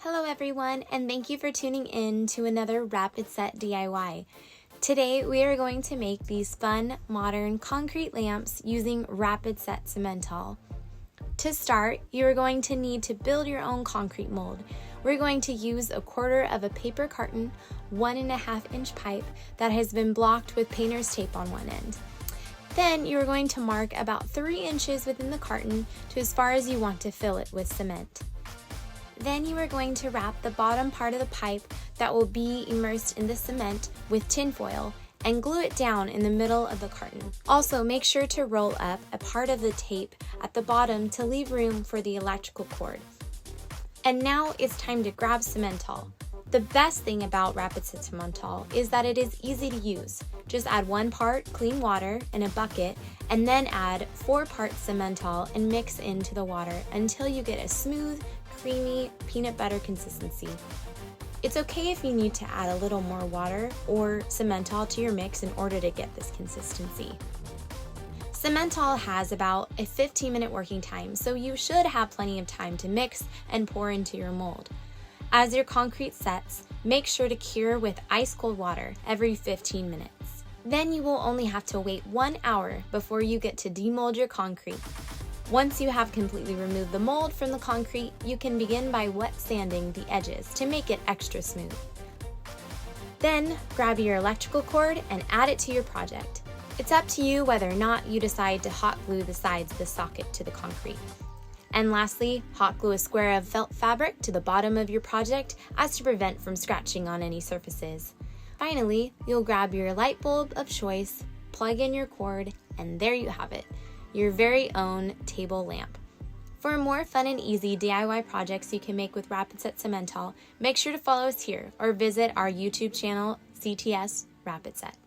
Hello everyone, and thank you for tuning in to another Rapid Set DIY. Today we are going to make these fun, modern concrete lamps using Rapid Set Cementol. To start, you are going to need to build your own concrete mold. We're going to use 1/4 of a paper carton, 1.5 inch pipe that has been blocked with painter's tape on one end. Then you are going to mark about 3 inches within the carton to as far as you want to fill it with cement. Then you are going to wrap the bottom part of the pipe that will be immersed in the cement with tinfoil and glue it down in the middle of the carton. Also, make sure to roll up a part of the tape at the bottom to leave room for the electrical cord. And now it's time to grab Cementol. The best thing about Rapid Set Cementol is that it is easy to use. Just add 1 part clean water in a bucket and then add 4 parts Cementol and mix into the water until you get a smooth, creamy peanut butter consistency. It's okay if you need to add a little more water or Cementol to your mix in order to get this consistency. Cementol has about a 15-minute working time, so you should have plenty of time to mix and pour into your mold. As your concrete sets, make sure to cure with ice cold water every 15 minutes. Then you will only have to wait 1 hour before you get to demold your concrete. Once you have completely removed the mold from the concrete, you can begin by wet sanding the edges to make it extra smooth. Then grab your electrical cord and add it to your project. It's up to you whether or not you decide to hot glue the sides of the socket to the concrete. And lastly, hot glue a square of felt fabric to the bottom of your project as to prevent from scratching on any surfaces. Finally, you'll grab your light bulb of choice, plug in your cord, and there you have it, your very own table lamp. For more fun and easy DIY projects you can make with Rapid Set Cementol, make sure to follow us here or visit our YouTube channel, CTS Rapid Set.